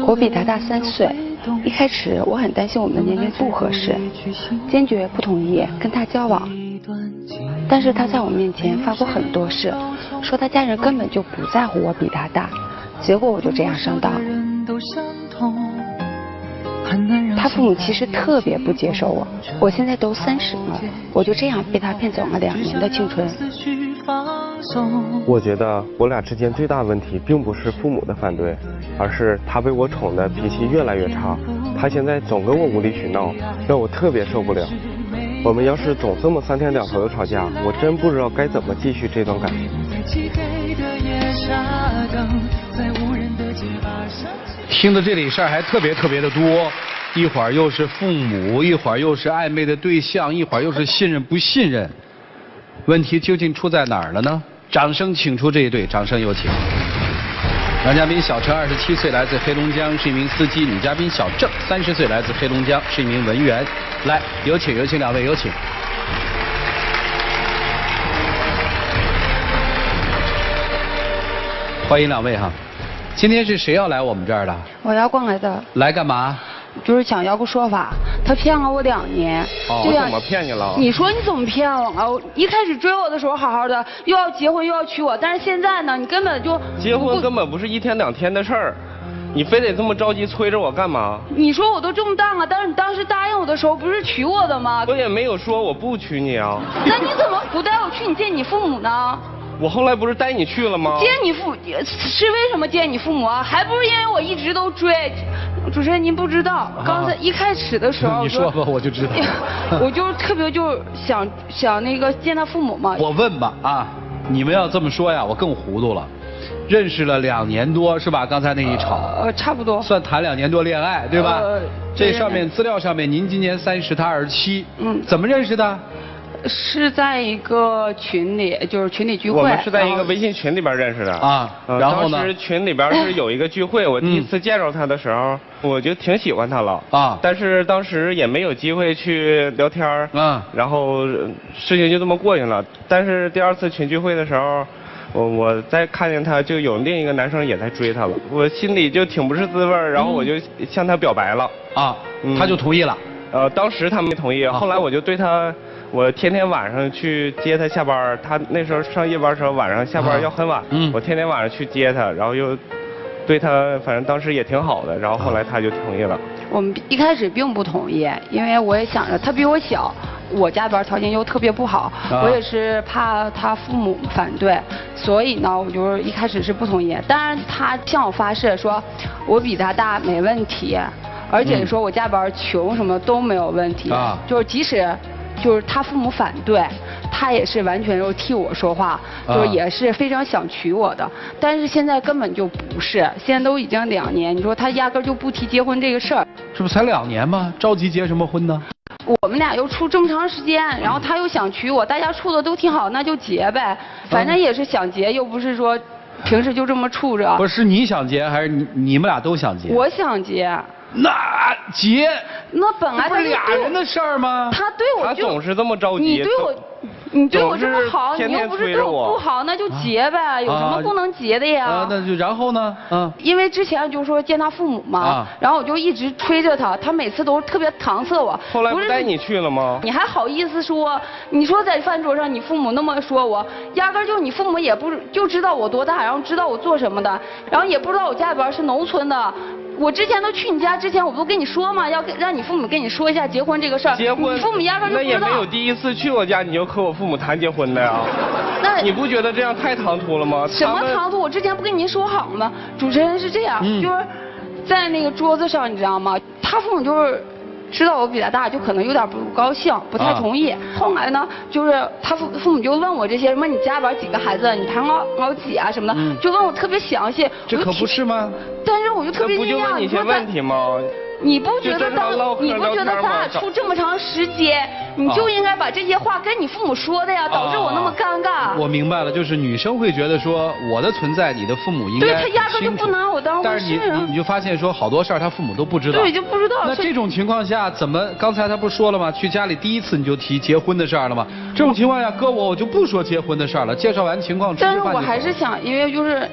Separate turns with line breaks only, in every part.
我比他大3岁，一开始我很担心我们的年龄不合适，坚决不同意跟他交往。但是他在我面前发过很多事，说他家人根本就不在乎我比他大，结果我就这样上当了。他父母其实特别不接受我，我现在都30了，我就这样被他骗走了2年的青春。
我觉得我俩之间最大的问题并不是父母的反对，而是他被我宠的脾气越来越差，他现在总跟我无理取闹，让我特别受不了。我们要是总这么3天2头的吵架，我真不知道该怎么继续这段感情。
听到这里事儿还特别的多，一会儿又是父母，一会儿又是暧昧的对象，一会儿又是信任不信任，问题究竟出在哪儿了呢？掌声请出这一对，掌声有请。男嘉宾小陈27岁，来自黑龙江，是一名司机；女嘉宾小郑30岁，来自黑龙江，是一名文员。来，有请2位，有请。欢迎2位哈。今天是谁要来我们这儿的？
我要过来的。
来干嘛？
就是想要个说法，他骗了我2年。
我怎么骗你了？
你说你怎么骗我了？一开始追我的时候好好的，又要结婚又要娶我，但是现在呢，你根本就
结婚根本不是1天2天的事儿，你非得这么着急催着我干嘛？
你说我都这么大了，但是你当时答应我的时候不是娶我的吗？
我也没有说我不娶你啊。
那你怎么不带我去你见你父母呢？
我后来不是带你去了吗？
见你父是为什么见你父母啊？还不是因为我一直都追。主持人您不知道，刚才一开始的时候，
你说吧，我就知道。
我就特别就想那个见他父母嘛。
我问吧啊，你们要这么说呀，我更糊涂了。认识了2年多是吧？刚才那一吵，
差不多。
算谈2年多恋爱对吧？这上面资料上面，您今年30，他27。怎么认识的？
是在一个群里，就是群里聚会。
我们是在一个微信群里边认识的
啊。然后呢？
当时群里边是有一个聚会，我第一次见着他的时候，我就挺喜欢他了啊。但是当时也没有机会去聊天然后事情就这么过去了。但是第2次群聚会的时候，我再看见他就有另一个男生也在追他了，我心里就挺不是滋味，然后我就向他表白了
啊，他就同意了。
当时他没同意，后来我就对他。我天天晚上去接他下班，他那时候上夜班的时候，晚上下班要很晚。我天天晚上去接他，然后又对他，反正当时也挺好的，然后后来他就同意了。
我们一开始并不同意，因为我也想着他比我小，我家边条件又特别不好，我也是怕他父母反对，所以呢，我就是一开始是不同意。当然他向我发誓说，我比他大没问题，而且说我家边穷什么都没有问题，就是即使。就是他父母反对，他也是完全就替我说话，就是也是非常想娶我的。但是现在根本就不是，现在都已经2年，你说他压根就不提结婚这个事儿。
这不才2年吗？着急结什么婚呢？
我们俩又处这么长时间，然后他又想娶我，大家处的都挺好，那就结呗。反正也是想结，又不是说平时就这么处着。
不是你想结还是你们俩都想结？
我想结。
那结，
那本来
不是俩人的事儿吗？
他对我就
他总是这么着急。
你对我这么好，你又不是对我不好，那就结呗，有什么不能结的呀？
那就然后呢？
因为之前就说见他父母嘛，然后我就一直催着他，他每次都特别搪塞我。
后来不带你去了吗？
你还好意思说？你说在饭桌上你父母那么说我，压根就你父母也不就知道我多大，然后知道我做什么的，然后也不知道我家里边是农村的。我之前都去你家之前，我不都跟你说嘛，要让你父母跟你说一下结婚这个事儿。
结婚，
你父母压根就不知道。
那也没有第一次去我家你就和我父母谈结婚的呀。那你不觉得这样太唐突了吗？
什么唐突？我之前不跟您说好了吗？主持人是这样，就是在那个桌子上，你知道吗？他父母就是知道我比他大，就可能有点不高兴，不太同意。后来呢，就是他父母就问我这些什么，你家边几个孩子，你排老几啊什么的，就问我特别详细。
这可不是吗？
但是我就特别惊讶。
不就问你些问题吗？
你不觉得咱俩处这么长时间，你就应该把这些话跟你父母说的呀，导致我那么尴尬。
我明白了，就是女生会觉得说我的存在，你的父母应该
对他压根就不拿我当回事。
但是你就发现说好多事儿他父母都不知道。
对，就不知道。
那这种情况下怎么？刚才他不说了吗？去家里第一次你就提结婚的事儿了吗？这种情况下，搁我就不说结婚的事儿了，介绍完情况。
但是我还是想，因为就是。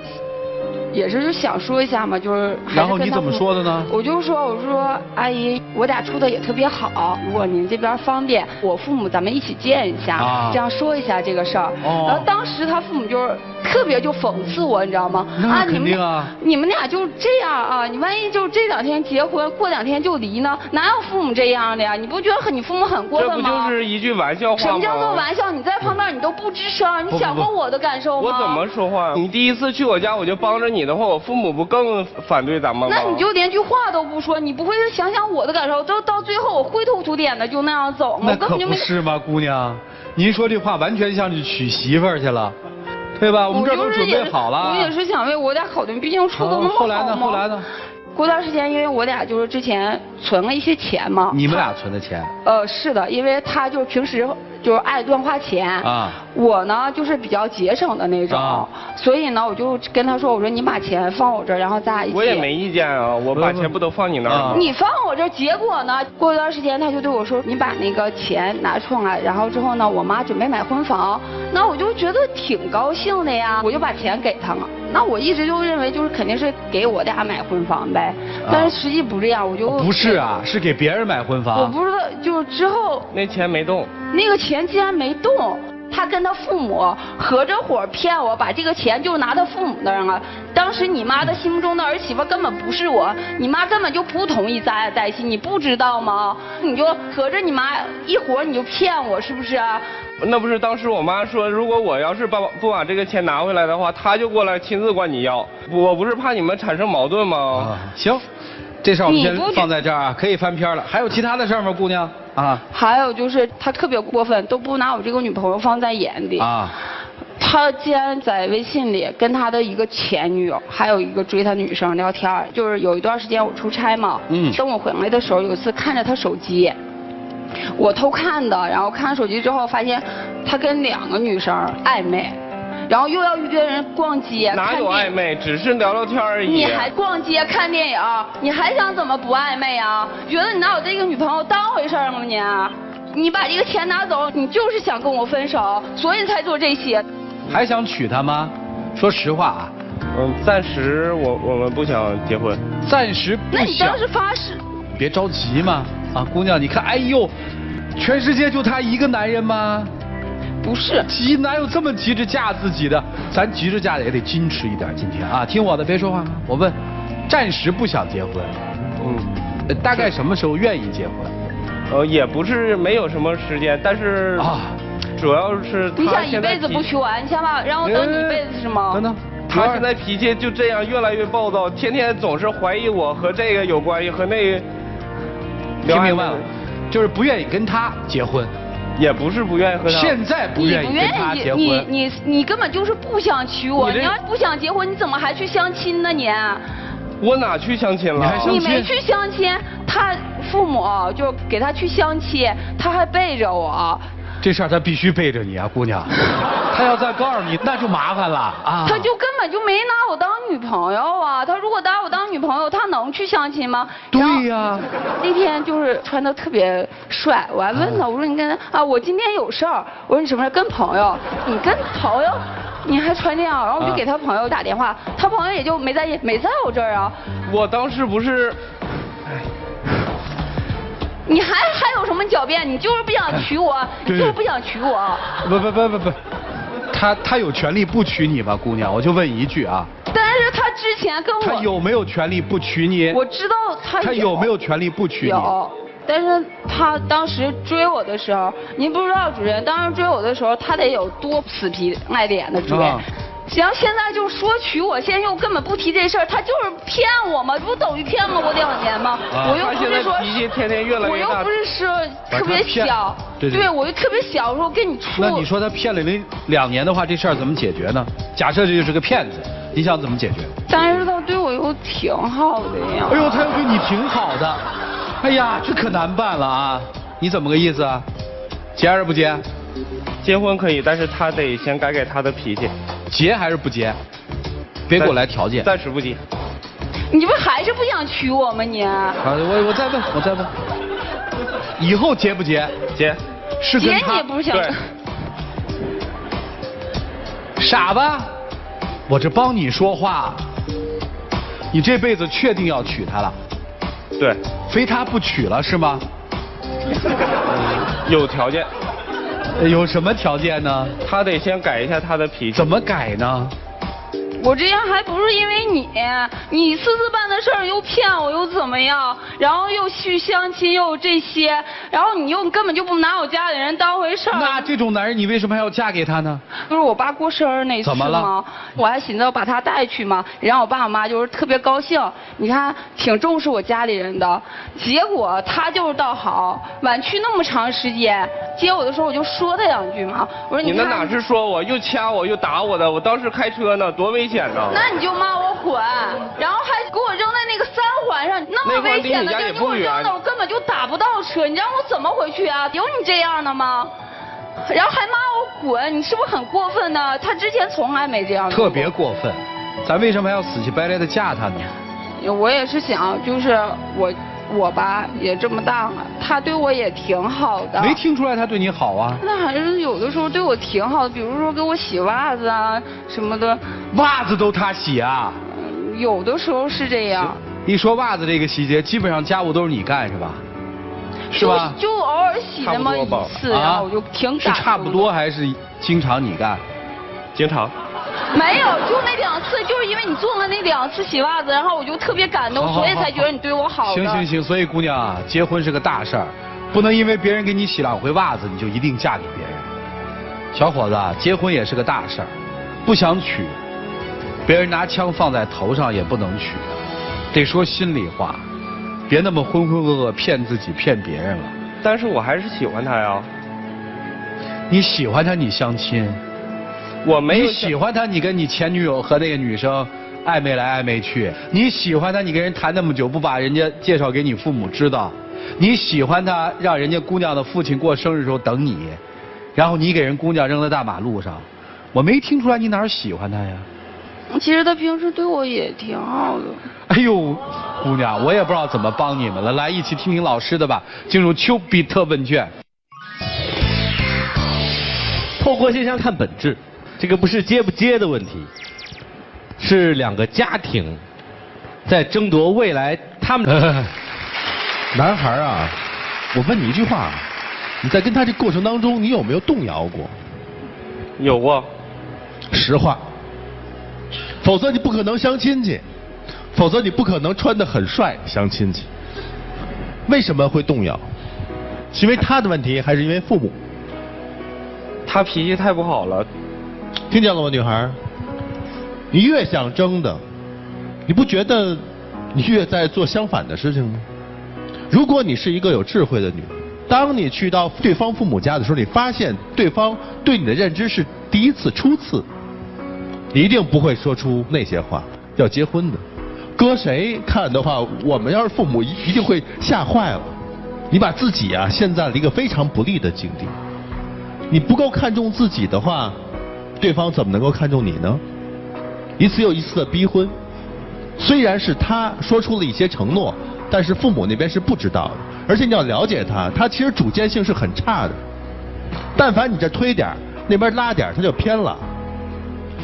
也是就想说一下嘛，就是。
然后你怎么说的呢？
我说阿姨，我俩处的也特别好，如果您这边方便，我父母咱们一起见一下，这样说一下这个事儿。然后当时他父母就是特别就讽刺我，你知道吗？
那肯定啊，
你们俩就这样啊，你万一就这2天结婚，过2天就离呢？哪有父母这样的呀？你不觉得你父母很过分吗？
这不就是一句玩笑话吗？
什么叫做玩笑？你在旁边你都不吱声，你想过我的感受吗？
我怎么说话？你第一次去我家我就帮着你的话，我父母不更反对咱们吗？
那你就连句话都不说，你不会想想我的感受？都到最后我灰头土脸的就那样走吗？
那可不是吗，姑娘？您说这话完全像是娶媳妇儿去了，对吧？我们这都准备好了。
我也是想为我俩考虑，毕竟处的那么好嘛。
后来呢？
过段时间，因为我俩就是之前存了一些钱嘛。
你们俩存的钱？
是的，因为他就是平时就是爱乱花钱啊。我呢就是比较节省的那种，所以呢我就跟他说，我说你把钱放我这儿，然后咱俩一起。
我也没意见啊，我把钱不都放你那儿吗？
你放我这儿，结果呢，过一段时间他就对我说，你把那个钱拿出来，然后之后呢，我妈准备买婚房，那我就觉得挺高兴的呀，我就把钱给他了。那我一直就认为就是肯定是给我俩买婚房呗，但是实际不这样，我就
不是啊，是给别人买婚房。
我不知道，就是之后
那钱没动，
那个钱竟然没动。他跟他父母合着伙骗我，把这个钱就拿他父母那儿了。当时你妈的心目中的儿媳妇根本不是我，你妈根本就不同意咱俩在一起，你不知道吗？你就合着你妈一伙你就骗我，是不是啊？
那不是当时我妈说，如果我要是不把这个钱拿回来的话，她就过来亲自管你要。我不是怕你们产生矛盾吗？
行，这事儿我们先放在这儿啊，可以翻篇了。还有其他的事儿吗，姑娘？啊，
还有就是他特别过分，都不拿我这个女朋友放在眼里啊。他竟然在微信里跟他的一个前女友，还有一个追他女生聊天，就是有一段时间我出差嘛，等我回来的时候，有一次看着他手机，我偷看的，然后看手机之后发现他跟2个女生暧昧。然后又要约人逛街，
哪有暧昧？只是聊聊天而已。
你还逛街看电影，你还想怎么不暧昧啊？觉得你拿我这个女朋友当回事吗你？你把这个钱拿走，你就是想跟我分手，所以才做这些。
还想娶她吗？说实话啊。
暂时我们不想结婚。
暂时不想。
那你当时发誓。
别着急嘛，啊，姑娘，你看，哎呦，全世界就他一个男人吗？
不是
急，哪有这么急着嫁自己的？咱急着嫁的也得矜持一点。今天啊，听我的，别说话。我问，暂时不想结婚。大概什么时候愿意结婚？
也不是没有什么时间，但是啊，主要是
你想一辈子不娶我，你想把让我等你一辈子是吗？
等等，
他现在脾气就这样，越来越暴躁，天天总是怀疑我和这个有关系，和那个。
听明白了，就是不愿意跟他结婚。
也不是不愿意和他，
现在不愿意跟他结婚。
你根本就是不想娶我。你要不想结婚，你怎么还去相亲呢你？
我哪去相亲了？
你没去相亲，他父母就给他去相亲，他还背着我。
这事儿他必须背着你啊，姑娘。他要再告诉你，那就麻烦了啊。
他就根本就没拿我当女朋友啊！他如果拿我当女朋友，他能去相亲吗？
对呀。
那天就是穿的特别帅，我还问他，我说你跟我今天有事儿，我说你什么事？跟朋友？你跟朋友？你还穿这样？然后我就给他朋友打电话，他朋友也就没在我这儿啊。
我当时不是。
你还有什么狡辩？你就是不想娶我，你就是不想娶我。
不，他有权利不娶你吗，姑娘？我就问一句啊。
但是他之前跟我。
他有没有权利不娶你？
我知道他
有没有权利不娶你？
有，但是他当时追我的时候，您不知道主任，当时追我的时候，他得有多死皮赖脸的追。行，现在就说娶我，现在又根本不提这事儿，他就是骗我嘛，这不等于骗了我2年吗？我又不是说
脾气天天越来越大，
我又不是说特别小，对，我就特别小，我说跟你处。
那你说他骗了您2年的话，这事儿怎么解决呢？假设这就是个骗子，你想怎么解决？
但是他对我又挺好的呀。
哎呦，他又对你挺好的，哎呀，这可难办了啊！你怎么个意思啊？结还是不结？
结婚可以，但是他得先改改他的脾气。
结还是不结？别给我来条件。
暂时不结。
你不还是不想娶我吗你？
我再问。以后结不结？
结。
是跟他。
结你也不是想。
对。
傻吧？我这帮你说话，你这辈子确定要娶她了？
对。
非她不娶了是吗？
有条件。
有什么条件呢？
他得先改一下他的脾气。
怎么改呢？
我这样还不是因为你私办的事儿又骗我又怎么样，然后又去相亲又这些，然后你又根本就不拿我家里人当回事儿。
那这种男人你为什么还要嫁给他呢？
就是我爸过生日那次嘛，我还寻思把他带去嘛，让我爸我妈就是特别高兴，你看挺重视我家里人的。结果他就是倒好，晚去那么长时间，接我的时候我就说他2句嘛，我说
你那哪是说我，又掐我又打我的，我当时开车呢，多危险呢。
那你就骂我混，然后还给我扔在那个3环上，那么危险的地儿给我扔那，我根本就打不到车，你让我怎么回去啊？有你这样的吗？然后还骂我滚，你是不是很过分呢？他之前从来没这样。
特别过分，咱为什么还要死乞白赖的嫁他呢？
我也是想，就是我吧也这么大了，他对我也挺好的。
没听出来他对你好啊？
那还是有的时候对我挺好的，比如说给我洗袜子啊什么的。
袜子都他洗啊？
有的时候是这样。
一说袜子这个细节，基本上家务都是你干是吧？是吧？
就偶尔洗那么1次，然后我就挺感动的。
是差不多还是经常你干？
经常。
没有，就那2次，就是因为你做了那2次洗袜子，然后我就特别感动，所以才觉得你对我好。
行，所以姑娘啊，结婚是个大事儿，不能因为别人给你洗2回袜子，你就一定嫁给别人。小伙子，结婚也是个大事儿，不想娶，别人拿枪放在头上也不能娶，得说心里话，别那么浑浑噩噩骗自己骗别人了。
但是我还是喜欢他呀。
你喜欢他，你相亲。
我没有。
你喜欢他，你跟你前女友和那个女生暧昧来暧昧去。你喜欢他，你跟人谈那么久，不把人家介绍给你父母知道。你喜欢他，让人家姑娘的父亲过生日的时候等你，然后你给人姑娘扔在大马路上。我没听出来你哪儿喜欢他呀？
其实他平时对我也挺好的。
哎呦，姑娘，我也不知道怎么帮你们了。来，一起听听老师的吧。进入丘比特问卷。
透过现象看本质。这个不是接不接的问题，是2个家庭在争夺未来他们。
男孩啊，我问你一句话，你在跟他这过程当中，你有没有动摇过？
有过。
实话。否则你不可能相亲去，否则你不可能穿得很帅相亲去。为什么会动摇？是因为他的问题，还是因为父母？
他脾气太不好了。
听见了吗，女孩？你越想争的，你不觉得你越在做相反的事情吗？如果你是一个有智慧的女人，当你去到对方父母家的时候，你发现对方对你的认知是第一次、初次，你一定不会说出那些话。要结婚的，搁谁看的话，我们要是父母一定会吓坏了。你把自己啊陷在了一个非常不利的境地。你不够看重自己的话，对方怎么能够看重你呢？一次又一次的逼婚，虽然是他说出了一些承诺，但是父母那边是不知道的。而且你要了解他，他其实主见性是很差的。但凡你这推点，那边拉点，他就偏了。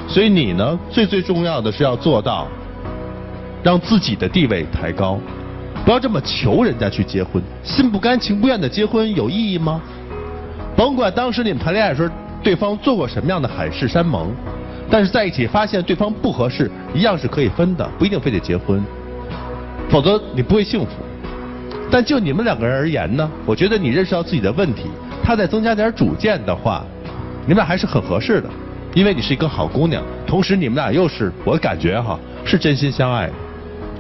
所以你呢，最重要的是要做到，让自己的地位抬高，不要这么求人家去结婚，心不甘情不愿的结婚有意义吗？甭管当时你们谈恋爱的时候，对方做过什么样的海誓山盟，但是在一起发现对方不合适，一样是可以分的，不一定非得结婚，否则你不会幸福。但就你们2个人而言呢，我觉得你认识到自己的问题，他再增加点主见的话，你们俩还是很合适的，因为你是一个好姑娘，同时你们俩又是我感觉哈是真心相爱的，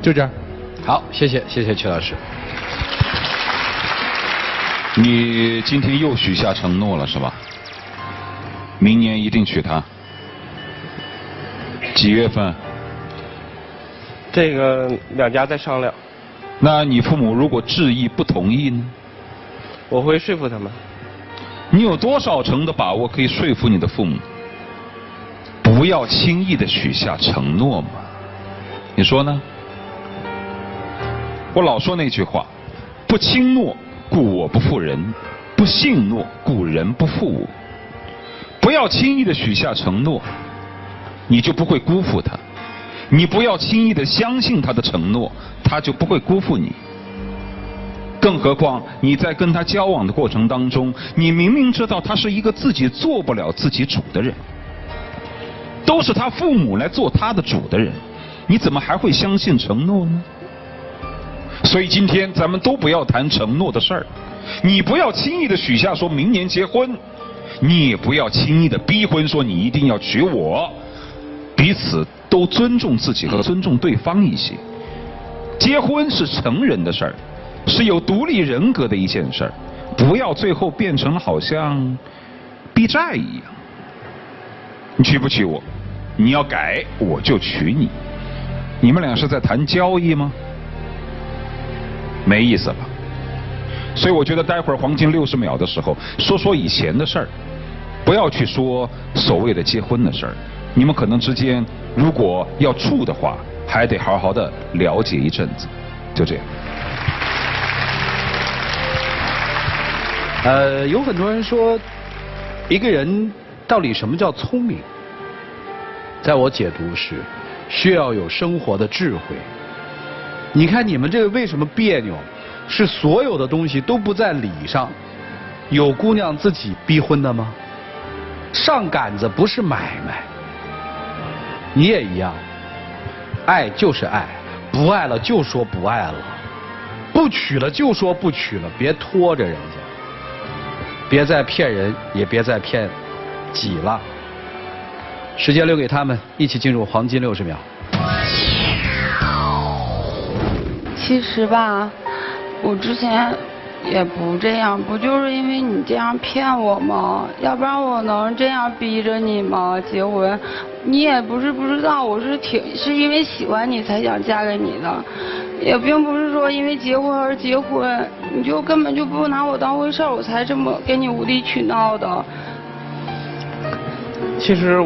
就这样。
好，谢谢曲老师。
你今天又许下承诺了是吧？明年一定娶她。几月份？
这个2家再商量。
那你父母如果执意不同意呢？
我会说服他们。
你有多少成的把握可以说服你的父母？不要轻易的许下承诺嘛。你说呢？我老说那句话，不轻诺故我不负人，不信诺故人不负我。不要轻易的许下承诺，你就不会辜负他。你不要轻易的相信他的承诺，他就不会辜负你。更何况你在跟他交往的过程当中，你明明知道他是一个自己做不了自己主的人，都是他父母来做他的主的人，你怎么还会相信承诺呢？所以今天咱们都不要谈承诺的事儿，你不要轻易的许下说明年结婚，你也不要轻易的逼婚说你一定要娶我，彼此都尊重自己和尊重对方一些。结婚是成人的事儿，是有独立人格的一件事儿，不要最后变成了好像避债一样。你娶不娶我？你要改我就娶你。你们俩是在谈交易吗？没意思了。所以我觉得待会儿黄金60秒的时候，说说以前的事儿，不要去说所谓的结婚的事儿。你们可能之间如果要处的话，还得好好的了解一阵子。就这样。
有很多人说，一个人到底什么叫聪明？在我解读是，需要有生活的智慧。你看你们这个为什么别扭？是所有的东西都不在理上。有姑娘自己逼婚的吗？上杆子不是买卖。你也一样，爱就是爱，不爱了就说不爱了，不娶了就说不娶了，别拖着人家。别再骗人，也别再骗己了。时间留给他们，一起进入黄金60秒。
其实吧，我之前也不这样，不就是因为你这样骗我吗？要不然我能这样逼着你吗？结婚，你也不是不知道，我是因为喜欢你才想嫁给你的，也并不是说因为结婚而结婚，你就根本就不拿我当回事儿，我才这么跟你无理取闹的。
其实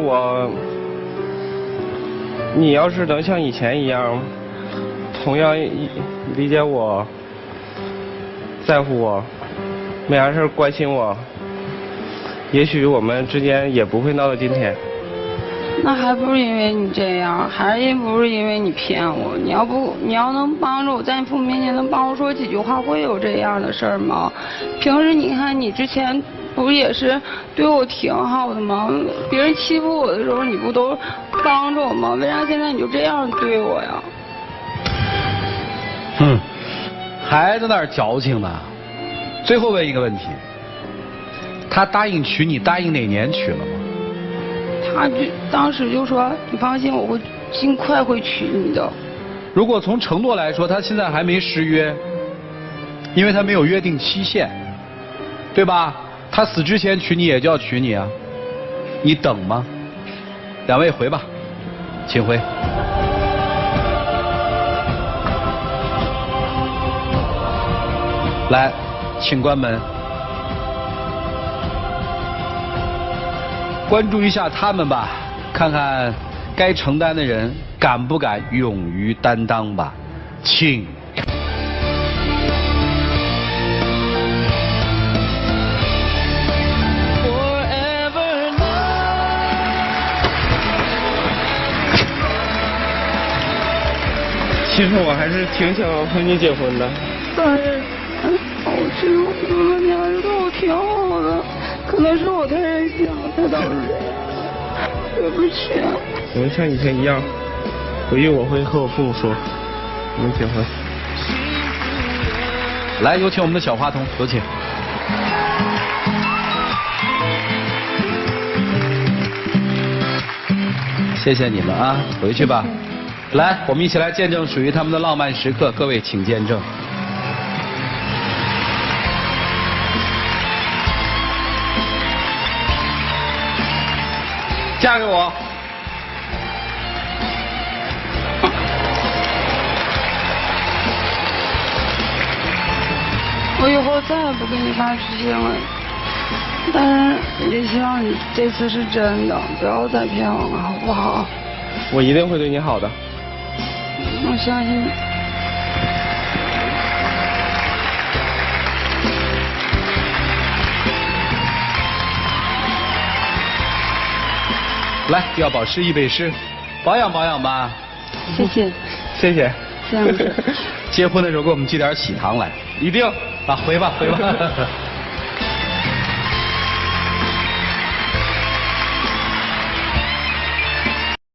你要是能像以前一样，同样理解我，在乎我，没啥事关心我，也许我们之间也不会闹到今天。
那还不是因为你这样，还是不是因为你骗我？你要能帮着我在你父母面前能帮我说几句话，会有这样的事儿吗？平时你看你之前不也是对我挺好的吗？别人欺负我的时候你不都帮着我吗？为啥现在你就这样对我呀？
还在那儿矫情呢。最后问一个问题，他答应娶你，答应哪年娶了吗？
他当时就说你放心，我会尽快会娶你的。
如果从承诺来说，他现在还没失约，因为他没有约定期限，对吧？他死之前娶你也就要娶你啊，你等吗？两位回吧，请回。来，请关门。关注一下他们吧，看看该承担的人敢不敢勇于担当吧，请。
其实我还是挺想和你结婚的。
但是，我知道你还是对我挺好的，可能是我太任性了，才导致这样。对不起。
我们像以前一样，回去我会和我父母说，我们结婚。
来，有请我们的小花童，有请。谢谢你们啊，回去吧。来，我们一起来见证属于他们的浪漫时刻，各位请见证。嫁给我。
我以后再也不跟你发脾气了，但是也希望你这次是真的，不要再骗我了，好不好？
我一定会对你好的。
我相信你。
来，要保湿一杯湿，保养保养吧。
谢谢。
谢谢。
这样子。
结婚的时候给我们寄点喜糖来。
一定。
啊，回吧，回吧。